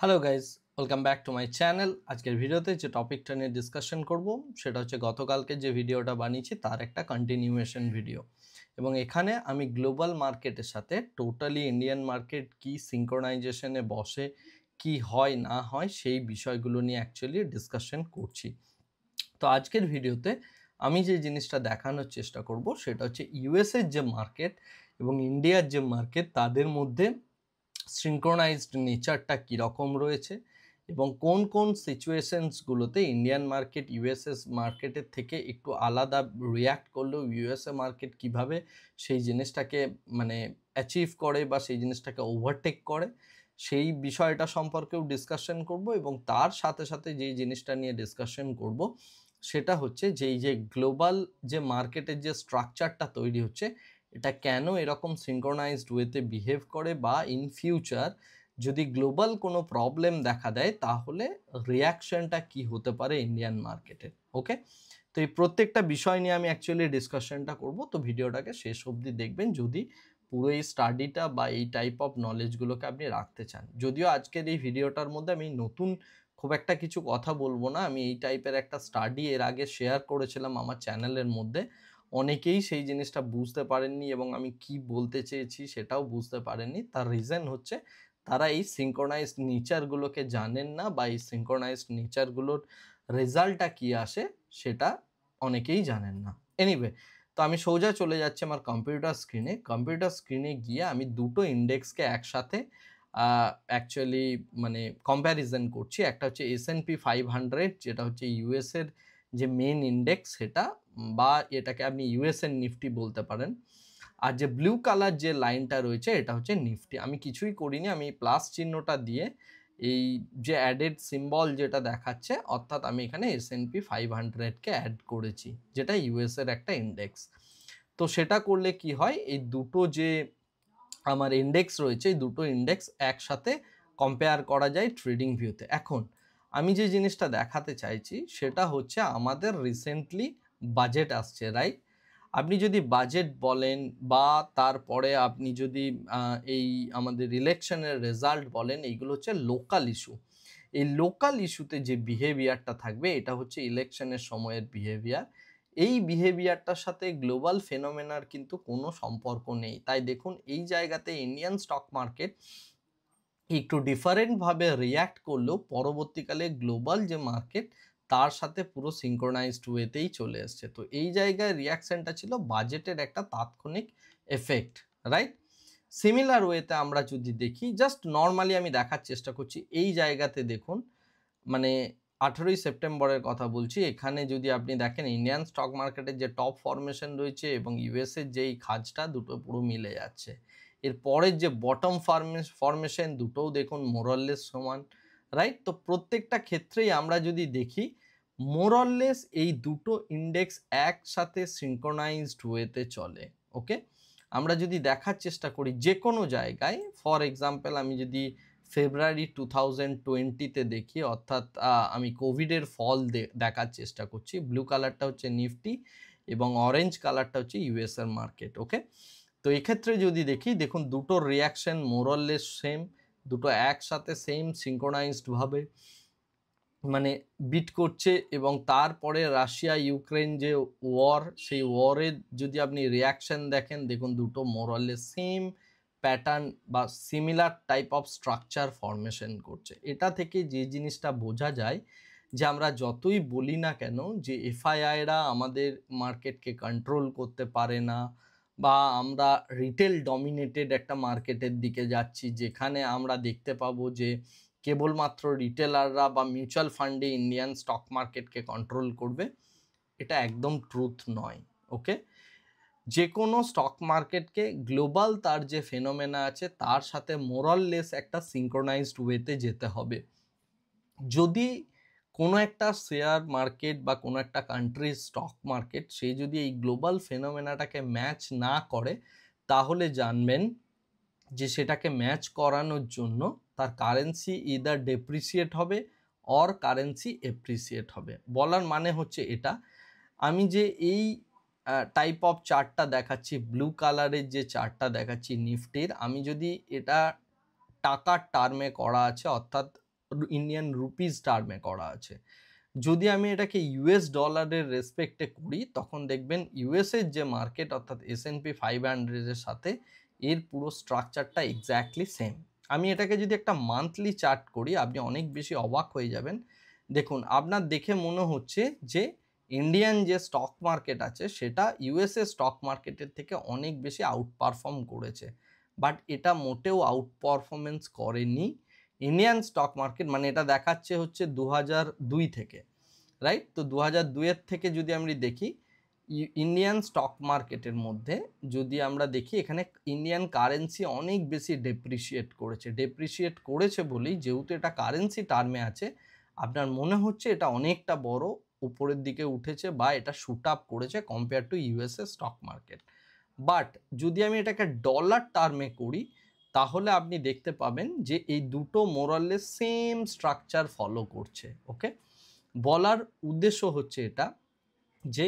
Hello guys, welcome back to my channel. আজকের ভিডিওতে যে টপিকটা নিয়ে ডিসকাশন করব সেটা হচ্ছে গতকালকে যে ভিডিওটা বানিয়েছি তার একটা কন্টিনিউয়েশন ভিডিও। এবং এখানে আমি গ্লোবাল মার্কেটের সাথে টোটালি ইন্ডিয়ান মার্কেট কি সিঙ্ক্রোনাইজেশনে বসে, কি হয় না হয় সেই বিষয়গুলো নিয়ে অ্যাকচুয়ালি ডিসকাশন করছি। তো আজকের ভিডিওতে আমি যে জিনিসটা দেখানোর চেষ্টা করব সেটা হচ্ছে ইউএসএর যে মার্কেট এবং ইন্ডিয়ার যে মার্কেট তাদের মধ্যে সিনক্রোনাইজড নেচারটা কীরকম রয়েছে এবং কোন কোন সিচুয়েশনসগুলোতে ইন্ডিয়ান মার্কেট ইউএসএস মার্কেটের থেকে একটু আলাদা রিয়্যাক্ট করলেও ইউএসএ মার্কেট কিভাবে সেই জিনিসটাকে মানে অ্যাচিভ করে বা সেই জিনিসটাকে ওভারটেক করে সেই বিষয়টা সম্পর্কেও ডিসকাশন করব। এবং তার সাথে সাথে যেই জিনিসটা নিয়ে ডিসকাশন করব সেটা হচ্ছে যে গ্লোবাল যে মার্কেটের যে স্ট্রাকচারটা তৈরি হচ্ছে এটা কেন এরকম সিনক্রোনাইজড ওয়েতে বিহেভ করে, বা ইন ফিউচার যদি গ্লোবাল কোনো প্রবলেম দেখা দেয় তাহলে রিয়াকশনটা কি হতে পারে ইন্ডিয়ান মার্কেটে। ওকে, তো এই প্রত্যেকটা বিষয় নিয়ে আমি অ্যাকচুয়ালি ডিসকাশনটা করব। তো ভিডিওটাকে শেষ অবধি দেখবেন যদি পুরো এই স্টাডিটা বা এই টাইপ অফ নলেজগুলোকে আপনি রাখতে চান। যদিও আজকের এই ভিডিওটার মধ্যে আমি নতুন খুব একটা কিছু কথা বলবো না, আমি এই টাইপের একটা স্টাডি এর আগে শেয়ার করেছিলাম আমার চ্যানেলের মধ্যে। অনেকেই সেই জিনিসটা বুঝতে পারেননি এবং আমি কি বলতে চেয়েছি সেটাও বুঝতে পারেননি। তার রিজন হচ্ছে তারা এই সিনক্রোনাইজড নেচারগুলোকে জানেন না, বা এই সিনক্রোনাইজড নেচারগুলোর রেজাল্টটা কি আসে সেটা অনেকেই জানেন না। এনিওয়ে, তো আমি সোজা চলে যাচ্ছি আমার কম্পিউটার স্ক্রিনে। কম্পিউটার স্ক্রিনে গিয়ে আমি দুটো ইন্ডেক্সকে একসাথে অ্যাকচুয়ালি মানে কম্প্যারিজন করছি। একটা হচ্ছে S&P 500, যেটা হচ্ছে ইউএসের যে মেন ইন্ডেক্স সেটা, বা এটাকে আপনি ইউএসএর নিফটি বলতে পারেন। আর যে ব্লু কালার যে লাইনটা রয়েছে এটা হচ্ছে নিফটি। আমি কিছুই করিনি, আমি প্লাস চিহ্নটা দিয়ে এই যে অ্যাডেড সিম্বল যেটা দেখাচ্ছে, অর্থাৎ আমি এখানে S&P 500কে অ্যাড করেছি, যেটা ইউএসের একটা ইন্ডেক্স। তো সেটা করলে কি হয়, এই দুটো যে আমার ইন্ডেক্স রয়েছে এই দুটো ইন্ডেক্স একসাথে কম্পেয়ার করা যায় ট্রেডিং ভিউতে। এখন আমি যে জিনিসটা দেখাতে চাইছি সেটা হচ্ছে আমাদের রিসেন্টলি বাজেট আসছে, রাইট? আপনি যদি বাজেট বলেন বা তারপরে আপনি যদি এই আমাদের ইলেকশনের রেজাল্ট বলেন, এইগুলো হচ্ছে লোকাল ইস্যু। এই লোকাল ইস্যুতে যে বিহেভিয়ারটা থাকবে এটা হচ্ছে ইলেকশনের সময়ের বিহেভিয়ার। এই বিহেভিয়ারটার সাথে গ্লোবাল ফেনোমেনার কিন্তু কোনো সম্পর্ক নেই। তাই দেখুন এই জায়গাতে ইন্ডিয়ান স্টক মার্কেট একটু ডিফারেন্টভাবে রিয়্যাক্ট করলেও পরবর্তীকালে গ্লোবাল যে মার্কেট তার সাথে পুরো সিনক্রোনাইজড ওয়েতেই চলে এসছে। তো এই জায়গায় রিয়াকশনটা ছিল বাজেটের একটা তাৎক্ষণিক এফেক্ট, রাইট? সিমিলার ওয়েতে আমরা যদি দেখি, জাস্ট নর্মালি আমি দেখার চেষ্টা করছি, এই জায়গাতে দেখুন মানে 18ই সেপ্টেম্বরের কথা বলছি। এখানে যদি আপনি দেখেন ইন্ডিয়ান স্টক মার্কেটের যে টপ ফরমেশন রয়েছে এবং ইউএসের যেই খাজটা দুটো পুরো মিলে যাচ্ছে। এর পরের যে বটম ফরমেশন দুটোও দেখুন মোরললেস সমান, রাইট? তো প্রত্যেকটা ক্ষেত্রেই আমরা যদি দেখি মোরললেস এই দুটো ইন্ডেক্স একসাথে সিনক্রোনাইজড ওয়েতে চলে। ওকে, আমরা যদি দেখার চেষ্টা করি যে কোনো জায়গায়, ফর এক্সাম্পল আমি যদি ফেব্রুয়ারি 2020-তে দেখি, অর্থাৎ আমি কোভিডের ফল দেখার চেষ্টা করছি। ব্লু কালারটা হচ্ছে নিফটি এবং অরেঞ্জ কালারটা হচ্ছে ইউএসএর মার্কেট। ওকে, তো এক্ষেত্রে যদি দেখি, দেখুন দুটো রিয়াকশন মোরললেস সেম, দুটো একসাথে সেম সিনক্রোনাইজডভাবে মানে বিট করছে। এবং তারপরে রাশিয়া ইউক্রেন যে ওয়ার, সেই ওয়ারের যদি আপনি রিয়াকশন দেখেন, দেখুন দুটো মোরললেস সেম প্যাটার্ন বা similar type of structure formation করছে। এটা থেকে যে জিনিসটা বোঝা যায় যে আমরা যতই বলি না কেন যে এফআইআইরা আমাদের মার্কেটকে কন্ট্রোল করতে পারে না, বা আমরা রিটেল ডমিনেটেড একটা মার্কেটের দিকে যাচ্ছি যেখানে আমরা দেখতে পাবো যে কেবলমাত্র রিটেলাররা বা মিউচুয়াল ফান্ডে ইন্ডিয়ান স্টক মার্কেটকে কন্ট্রোল করবে, এটা একদম ট্রুথ নয়। ওকে, যে কোনো স্টক মার্কেটকে গ্লোবাল তার যে ফেনোমেনা আছে তার সাথে মোরাললেস একটা সিনক্রোনাইজড ওয়েতে যেতে হবে। যদি কোনো একটা শেয়ার মার্কেট বা কোনো একটা কান্ট্রির স্টক মার্কেট সে যদি এই গ্লোবাল ফেনোমেনাটাকে ম্যাচ না করে, তাহলে জানবেন যে সেটাকে ম্যাচ করানোর জন্য তার কারেন্সি ইদার ডেপ্রিসিয়েট হবে অর কারেন্সি এপ্রিসিয়েট হবে। বলার মানে হচ্ছে এটা, আমি যে এই টাইপ অফ চার্টটা দেখাচ্ছি, ব্লু কালারের যে চার্টটা দেখাচ্ছি নিফটির, আমি যদি এটা টাকার টার্মে করা আছে, অর্থাৎ ইন্ডিয়ান রুপিস টার্মে করা আছে। যদি আমি এটাকে ইউএস ডলারের রেসপেক্টে করি তখন দেখবেন ইউএসের যে মার্কেট অর্থাৎ S&P 500 এর সাথে এর পুরো স্ট্রাকচারটা এক্স্যাক্টলি সেম। আমি এটাকে যদি একটা মান্থলি চার্ট করি আপনি অনেক বেশি অবাক হয়ে যাবেন। দেখুন আপনার দেখে মনে হচ্ছে যে ইন্ডিয়ান যে স্টক মার্কেট আছে সেটা ইউএসএ স্টক মার্কেটের থেকে অনেক বেশি আউট পারফর্ম করেছে, বাট এটা মোটেও আউট পারফরমেন্স করেনি। ইন্ডিয়ান স্টক মার্কেট মানে এটা দেখাচ্ছে হচ্ছে 2002 থেকে, রাইট? তো 2002-এর থেকে যদি আমরা দেখি ইন্ডিয়ান স্টক মার্কেটের মধ্যে যদি আমরা দেখি এখানে ইন্ডিয়ান কারেন্সি অনেক বেশি ডেপ্রিসিয়েট করেছে বলেই যেহেতু এটা কারেন্সি টার্মে আছে আপনার মনে হচ্ছে এটা অনেকটা বড় উপরের দিকে উঠেছে বা এটা শুট আপ করেছে compare to USA stock market. But যদি আমি এটাকে ডলার টার্মে করি তাহলে আপনি দেখতে পাবেন যে এই দুটো মোরাললেস সেম স্ট্রাকচার ফলো করছে। ওকে, বলার উদ্দেশ্য হচ্ছে এটা যে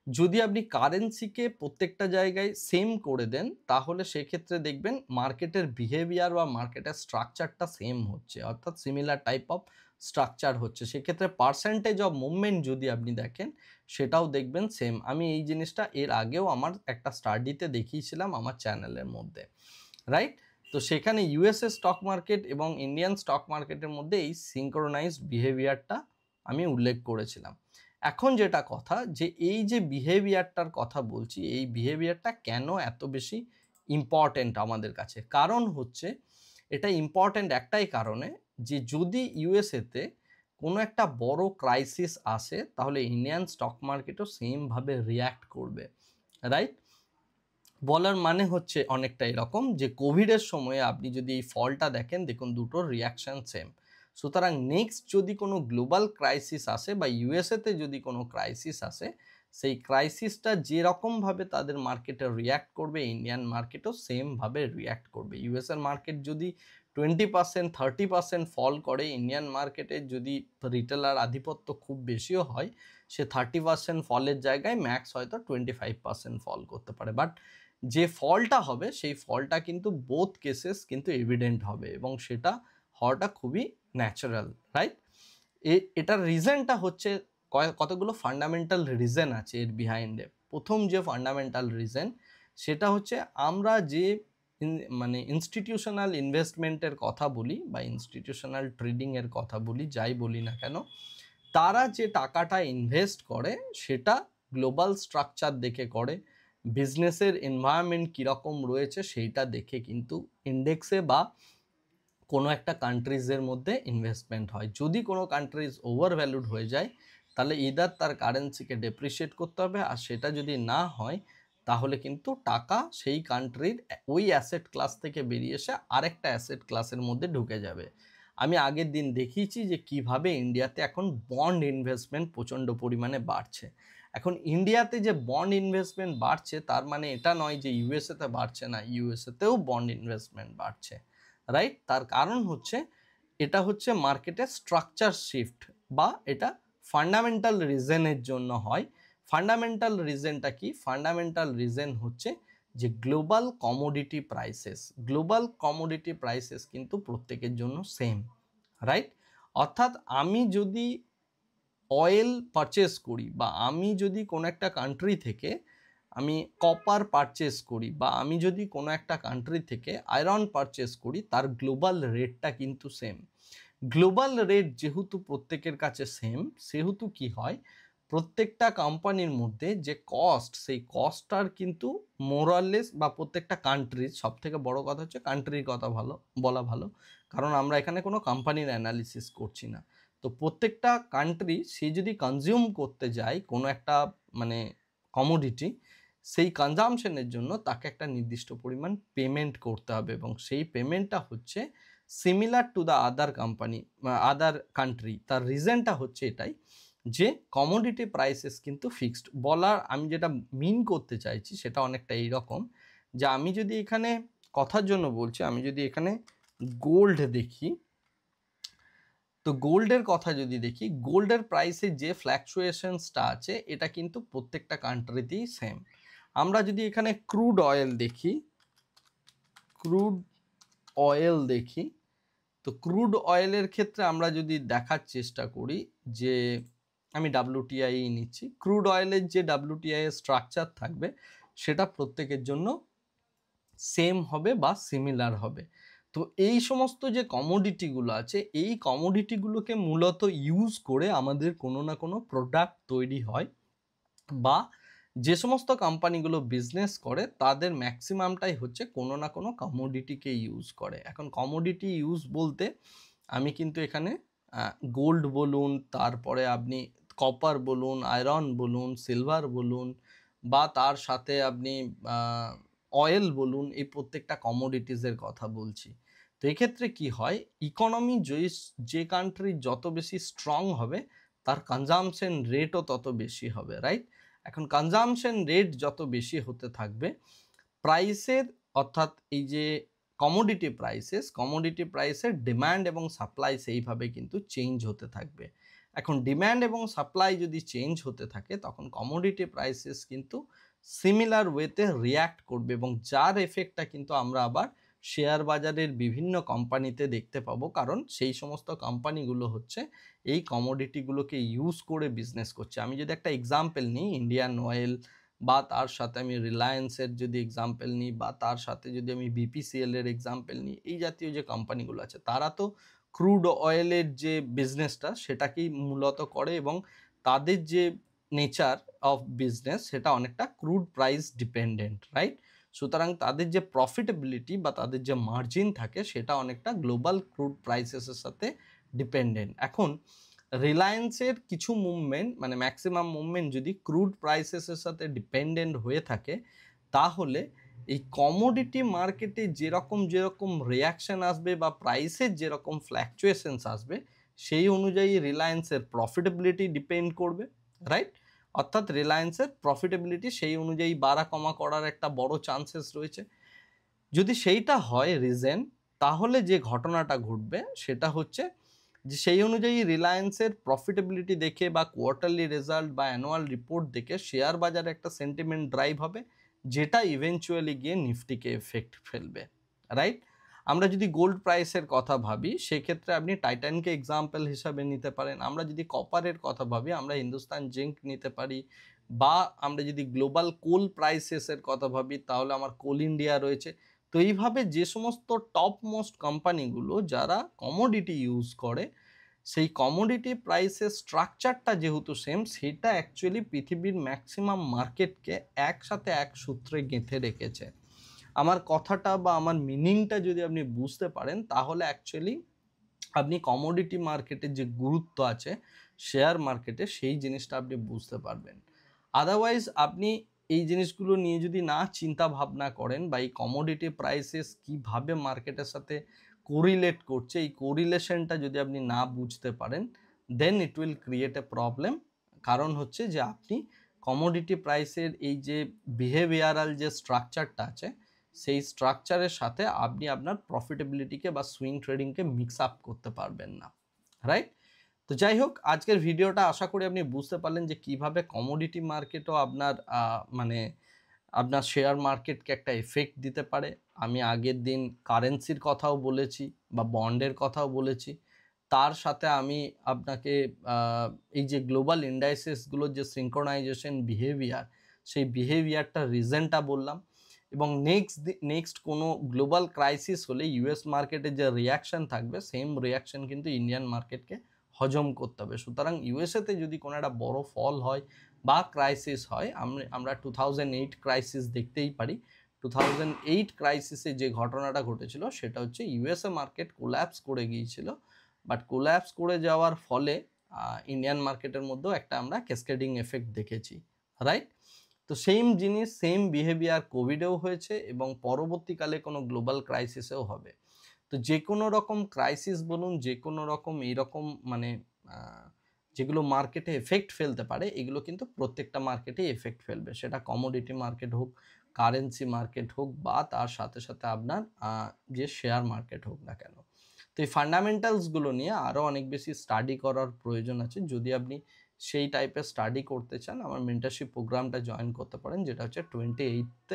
যদি আপনি কারেন্সিকে প্রত্যেকটা জায়গায় সেম করে দেন তাহলে সেক্ষেত্রে দেখবেন মার্কেটের বিহেভিয়ার বা মার্কেটের স্ট্রাকচারটা সেম হচ্ছে, অর্থাৎ সিমিলার টাইপ অফ স্ট্রাকচার হচ্ছে। সেক্ষেত্রে পার্সেন্টেজ অফ মুভমেন্ট যদি আপনি দেখেন সেটাও দেখবেন সেম। আমি এই জিনিসটা এর আগেও আমার একটা স্টাডিতে দেখিয়েছিলাম আমার চ্যানেলের মধ্যে, রাইট? তো সেখানে ইউএসএ স্টক মার্কেট এবং ইন্ডিয়ান স্টক মার্কেটের মধ্যে এই সিঙ্ক্রোনাইজড বিহেভিয়ারটা আমি উল্লেখ করেছিলাম। এখন যেটা কথা যে এই যে বিহেভিয়ারটার কথা বলছি এই বিহেভিয়ারটা কেন এত বেশি ইম্পর্ট্যান্ট আমাদের কাছে, কারণ হচ্ছে এটা ইম্পর্ট্যান্ট একটাই কারণে যে যদি ইউএসএতে কোনো একটা বড় ক্রাইসিস আসে তাহলে ইন্ডিয়ান স্টক মার্কেটও সেমভাবে রিয়্যাক্ট করবে, রাইট? বলার মানে হচ্ছে অনেকটা এরকম যে কোভিডের সময়ে আপনি যদি এই ফলটা দেখেন দেখুন দুটোর রিয়াকশান সেম। সুতরাং নেক্সট যদি কোনো গ্লোবাল ক্রাইসিস আসে বা ইউএসএতে যদি কোনো ক্রাইসিস আসে সেই ক্রাইসিসটা যেরকমভাবে তাদের মার্কেটে রিয়্যাক্ট করবে ইন্ডিয়ান মার্কেটও সেমভাবে রিয়্যাক্ট করবে। ইউএসএর মার্কেট যদি 20% 30% ফল করে ইন্ডিয়ান মার্কেটে যদি রিটেলার আধিপত্য খুব বেশিও হয় সে 30% ফলের জায়গায় ম্যাক্স হয়তো 25% ফল করতে পারে, বাট যে ফলটা হবে সেই ফলটা কিন্তু বোথ কেসেস কিন্তু এভিডেন্ট হবে এবং সেটা হওয়াটা খুবই ন্যাচারাল, রাইট? এটার রিজনটা হচ্ছে কতগুলো ফান্ডামেন্টাল রিজন আছে এর বিহাইন্ডে। প্রথম যে ফান্ডামেন্টাল রিজন সেটা হচ্ছে আমরা যে মানে ইনস্টিটিউশনাল ইনভেস্টমেন্টের কথা বলি বা ইনস্টিটিউশনাল ট্রেডিংয়ের কথা বলি যাই বলি না কেন তারা যে টাকাটা ইনভেস্ট করে সেটা গ্লোবাল স্ট্রাকচার দেখে করে, বিজনেসের এনভায়রনমেন্ট কীরকম রয়েছে সেইটা দেখে কিন্তু ইন্ডেক্সে বা কোনো একটা কান্ট্রিজের মধ্যে ইনভেস্টমেন্ট হয়। যদি কোনো কান্ট্রিজ ওভার ভ্যালুড হয়ে যায় তাহলে ইদার তার কারেন্সিকে ডেপ্রিসিয়েট করতে হবে, আর সেটা যদি না হয় তাহলে কিন্তু টাকা সেই কান্ট্রির ওই অ্যাসেট ক্লাস থেকে বেরিয়ে এসে আরেকটা অ্যাসেট ক্লাসের মধ্যে ঢুকে যাবে। আমি আগের দিন দেখিয়েছি যে কিভাবে ইন্ডিয়াতে এখন বন্ড ইনভেস্টমেন্ট প্রচণ্ড পরিমাণে বাড়ছে। এখন ইন্ডিয়াতে যে বন্ড ইনভেস্টমেন্ট বাড়ছে তার মানে এটা নয় যে ইউএসএতে বাড়ছে না, ইউএসএতেও বন্ড ইনভেস্টমেন্ট বাড়ছে, রাইট? তার কারণ হচ্ছে এটা হচ্ছে মার্কেটের স্ট্রাকচার শিফট বা এটা ফান্ডামেন্টাল রিজনের জন্য হয়। ফান্ডামেন্টাল রিজনটা কি? ফান্ডামেন্টাল রিজন হচ্ছে যে গ্লোবাল কমোডিটি প্রাইসেস কিন্তু প্রত্যেকের জন্য সেম, রাইট? অর্থাৎ আমি যদি অয়েল পারচেস করি বা আমি যদি কোনো একটা কান্ট্রি থেকে আমি কপার পারচেস করি বা আমি যদি কোনো একটা কান্ট্রি থেকে আয়রন পারচেস করি তার গ্লোবাল রেটটা কিন্তু সেম। গ্লোবাল রেট যেহেতু প্রত্যেকের কাছে সেম সেহেতু কি হয় প্রত্যেকটা কোম্পানির মধ্যে যে কস্ট সেই কস্টটার কিন্তু মোরাললেস বা প্রত্যেকটা কান্ট্রির সবথেকে বড় কথা হচ্ছে কান্ট্রির কথা বলা ভালো, কারণ আমরা এখানে কোনো কোম্পানির অ্যানালিসিস করছি না। তো প্রত্যেকটা কান্ট্রি সে যদি কনজিউম করতে যায় কোনো একটা মানে কমোডিটি সেই কনজামশনের জন্য তাকে একটা নির্দিষ্ট পরিমাণ পেমেন্ট করতে হবে এবং সেই পেমেন্টটা হচ্ছে similar to the other country. তার রিজনটা হচ্ছে এটাই যে কমোডিটি প্রাইসেস কিন্তু ফিক্সড। বলার আমি যেটা মিন করতে চাইছি সেটা অনেকটা এইরকম যে আমি যদি এখানে কথার জন্য বলছি আমি যদি এখানে গোল্ড দেখি তো গোল্ডের কথা যদি দেখি গোল্ডের প্রাইসে যে ফ্ল্যাকচুয়েশনসটা আছে এটা কিন্তু প্রত্যেকটা কান্ট্রিতেই সেম। আমরা যদি এখানে ক্রুড অয়েল দেখি তো ক্রুড অয়েলের ক্ষেত্রে আমরা যদি দেখার চেষ্টা করি যে আমি WTI নিচ্ছি, ক্রুড অয়েলের যে WTI এর স্ট্রাকচার থাকবে সেটা প্রত্যেকের জন্য সেম হবে বা সিমিলার হবে। তো এই সমস্ত যে কমোডিটিগুলো আছে, এই কমোডিটিগুলোকে মূলত ইউজ করে আমাদের কোনো না কোনো প্রোডাক্ট তৈরি হয়, বা যে সমস্ত কোম্পানিগুলো বিজনেস করে তাদের ম্যাক্সিমামটাই হচ্ছে কোনো না কোনো কমোডিটিকে ইউজ করে। এখন কমোডিটি ইউজ বলতে আমি কিন্তু এখানে গোল্ড বলুন, তারপরে আপনি কপার বলুন, আয়রন বলুন, সিলভার বলুন, বা তার সাথে আপনি অয়েল বলুন, এই প্রত্যেকটা কমোডিটিসের কথা বলছি। তো এক্ষেত্রে কি হয়, ইকোনমি যে কান্ট্রি যত বেশি স্ট্রং হবে তার কনজামশন রেটও তত বেশি হবে, রাইট? এখন কনজামশন রেট যত বেশি হতে থাকবে, প্রাইসের অর্থাৎ এই যে কমোডিটি প্রাইসের ডিমান্ড এবং সাপ্লাই সেইভাবে কিন্তু চেঞ্জ হতে থাকবে। এখন ডিমান্ড এবং সাপ্লাই যদি চেঞ্জ হতে থাকে তখন কমোডিটি প্রাইসেস কিন্তু সিমিলার ওয়েতে রিয়্যাক্ট করবে, এবং যার এফেক্টটা কিন্তু আমরা আবার শেয়ার বাজারের বিভিন্ন কোম্পানিতে দেখতে পাবো, কারণ সেই সমস্ত কোম্পানিগুলো হচ্ছে এই কমোডিটিগুলোকে ইউজ করে বিজনেস করছে। আমি যদি একটা এক্সাম্পল নিই, ইন্ডিয়ান অয়েল, বা তার সাথে আমি রিলায়েন্সের যদি এক্সাম্পল নিই, বা তার সাথে যদি আমি BPCL এর এক্সাম্পল নিই, এই জাতীয় যে কোম্পানিগুলো আছে তারা তো ক্রুড অয়েলের যে বিজনেসটা সেটাকেই মূলত করে, এবং তাদের যে নেচার অফ বিজনেস সেটা অনেকটা ক্রুড প্রাইস ডিপেন্ডেন্ট, রাইট? সুতরাং তাদের যে প্রফিটেবিলিটি বা তাদের যে মার্জিন থাকে সেটা অনেকটা গ্লোবাল ক্রুড প্রাইসেসের সাথে ডিপেন্ডেন্ট। এখন রিলায়েন্সের কিছু মুভমেন্ট, মানে ম্যাক্সিমাম মুভমেন্ট যদি ক্রুড প্রাইসেসের সাথে ডিপেন্ডেন্ট হয়ে থাকে, তাহলে এই কমোডিটি মার্কেটে যেরকম রিয়াকশন আসবে বা প্রাইসের যেরকম ফ্ল্যাকচুয়েশনস আসবে, সেই অনুযায়ী রিলায়েন্সের প্রফিটেবিলিটি ডিপেন্ড করবে, রাইট? অর্থাৎ রিলায়েন্সের প্রফিটেবিলিটি সেই অনুযায়ী বাড়া কমা করার একটা বড় চান্সেস রয়েছে। যদি সেইটা হয় রিজন, তাহলে যে ঘটনাটা ঘটবে সেটা হচ্ছে যে সেই অনুযায়ী রিলায়েন্সের প্রফিটেবিলিটি দেখে বা কোয়ার্টারলি রেজাল্ট বা অ্যানুয়াল রিপোর্ট দেখে শেয়ার বাজারে একটা সেন্টিমেন্ট ড্রাইভ হবে, যেটা ইভেনচুয়ালি গিয়ে নিফটিকে এফেক্ট ফেলবে, রাইট? আমরা যদি গোল্ড প্রাইসের কথা ভাবি সেক্ষেত্রে আপনি টাইটানকে এক্সাম্পল হিসাবে নিতে পারেন। আমরা যদি কপারের কথা ভাবি আমরা হিন্দুস্তান জিঙ্ক নিতে পারি, বা আমরা যদি গ্লোবাল কোল প্রাইসেসের কথা ভাবি তাহলে আমার কোল ইন্ডিয়া রয়েছে। তো এইভাবে যে সমস্ত টপ মোস্ট কোম্পানিগুলো যারা কমোডিটি ইউজ করে, সেই কমোডিটি প্রাইসের স্ট্রাকচারটা যেহেতু সেম, সেটা অ্যাকচুয়ালি পৃথিবীর ম্যাক্সিমাম মার্কেটকে একসাথে এক সূত্রে গেঁথে রেখেছে। আমার কথাটা বা আমার মিনিংটা যদি আপনি বুঝতে পারেন তাহলে অ্যাকচুয়ালি আপনি কমোডিটি মার্কেটের যে গুরুত্ব আছে শেয়ার মার্কেটে, সেই জিনিসটা আপনি বুঝতে পারবেন। আদারওয়াইজ আপনি এই জিনিসগুলো নিয়ে যদি না চিন্তা ভাবনা করেন, বা এই কমোডিটি প্রাইসেস কিভাবে মার্কেটের সাথে কোরিলেট করছে, এই কোরিলেশনটা যদি আপনি না বুঝতে পারেন, then it will create a problem. কারণ হচ্ছে যে আপনি কমোডিটি প্রাইসের এই যে বিহেভিয়ারাল যে স্ট্রাকচারটা আছে, সেই স্ট্রাকচারের সাথে আপনি আপনার প্রফিটেবিলিটিকে বা সুইং ট্রেডিংকে মিক্স আপ করতে পারবেন না, রাইট? তো যাই হোক, আজকের ভিডিওটা আশা করি আপনি বুঝতে পারলেন যে কিভাবে কমোডিটি মার্কেটও আপনার মানে আপনার শেয়ার মার্কেটকে একটা এফেক্ট দিতে পারে। আমি আগের দিন কারেন্সির কথাও বলেছি বা বন্ডের কথাও বলেছি। তার সাথে আমি আপনাকে এই যে গ্লোবাল ইন্ডাইসেসগুলোর যে সিঙ্ক্রোনাইজেশন বিহেভিয়ার, সেই বিহেভিয়ারটার রিজনটা বললাম। এবং নেক্সট কোনো গ্লোবাল ক্রাইসিস হলে ইউএস মার্কেটে যে রিয়াকশন থাকবে, সেম রিয়াকশন কিন্তু ইন্ডিয়ান মার্কেটকে হজম করতে হবে। সুতরাং ইউএসএতে যদি কোনো একটা বড় ফল হয় বা ক্রাইসিস হয়, আমরা 2008 ক্রাইসিস দেখতেই পারি। 2008 ক্রাইসিসে যে ঘটনাটা ঘটেছিল সেটা হচ্ছে ইউএসএ মার্কেট কোল্যাপস করে গিয়েছিল, বাট কোল্যাপস করে যাওয়ার ফলে ইন্ডিয়ান মার্কেটের মধ্যেও একটা আমরা ক্যাসকেডিং এফেক্ট দেখেছি, রাইট? তো সেম জিনিস, সেম বিহেভিয়ার কোভিডেও হয়েছে এবং পরবর্তীকালে কোনো গ্লোবাল ক্রাইসিসেও হবে। তো যে কোনো রকম ক্রাইসিস বলুন, যে কোনো রকম এইরকম মানে যেগুলো মার্কেটে এফেক্ট ফেলতে পারে, এগুলো কিন্তু প্রত্যেকটা মার্কেটেই এফেক্ট ফেলবে, সেটা কমোডিটি মার্কেট হোক, কারেন্সি মার্কেট হোক, বা তার সাথে সাথে আপনার যে শেয়ার মার্কেট হোক না কেন। তো এই ফান্ডামেন্টালসগুলো নিয়ে আরও অনেক বেশি স্টাডি করার প্রয়োজন আছে। যদি আপনি সেই টাইপের স্টাডি করতে চান, আমার মেন্টরশিপ প্রোগ্রামটা জয়েন করতে পারেন, যেটা হচ্ছে 28th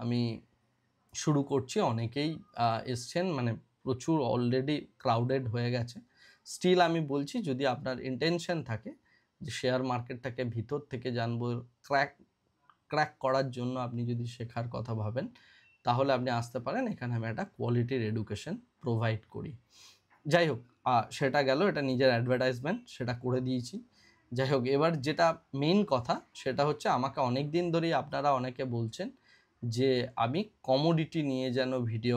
আমি শুরু করছি। অনেকেই এসছেন, মানে প্রচুর অলরেডি ক্রাউডেড হয়ে গেছে। স্টিল আমি বলছি, যদি আপনার ইন্টেনশন থাকে যে শেয়ার মার্কেটটাকে ভিতর থেকে জানবো, ক্র্যাক করার জন্য আপনি যদি শেখার কথা ভাবেন, তাহলে আপনি আসতে পারেন। এখানে আমি একটা কোয়ালিটির এডুকেশন প্রোভাইড করি। যাই হোক, সেটা গেল, এটা নিজের অ্যাডভার্টাইজমেন্ট, সেটা করে দিয়েছি। যাই হোক, এবার যেটা মেইন কথা সেটা হচ্ছে, আমাকে অনেক দিন ধরেই আপনারা অনেকে বলছেন যে আমি কমোডিটি নিয়ে যেন ভিডিও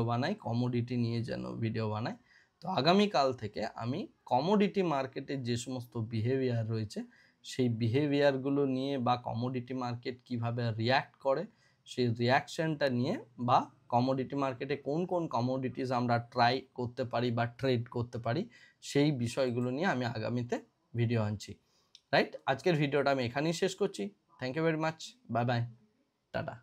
বানাই। তো আগামীকাল থেকে আমি কমোডিটি মার্কেটের যে সমস্ত বিহেভিয়ার রয়েছে সেই বিহেভিয়ারগুলো নিয়ে, বা কমোডিটি মার্কেট কিভাবে রিয়্যাক্ট করে সেই রিয়াকশনটা নিয়ে, বা কমোডিটি মার্কেটে কোন কোন কমোডিটিস আমরা ট্রাই করতে পারি বা ট্রেড করতে পারি, সেই বিষয়গুলো নিয়ে আমি আগামীতে ভিডিও আনছি। রাইট, আজকের ভিডিওটা আমি এখানেই শেষ করছি। Thank you very much, bye bye, tata.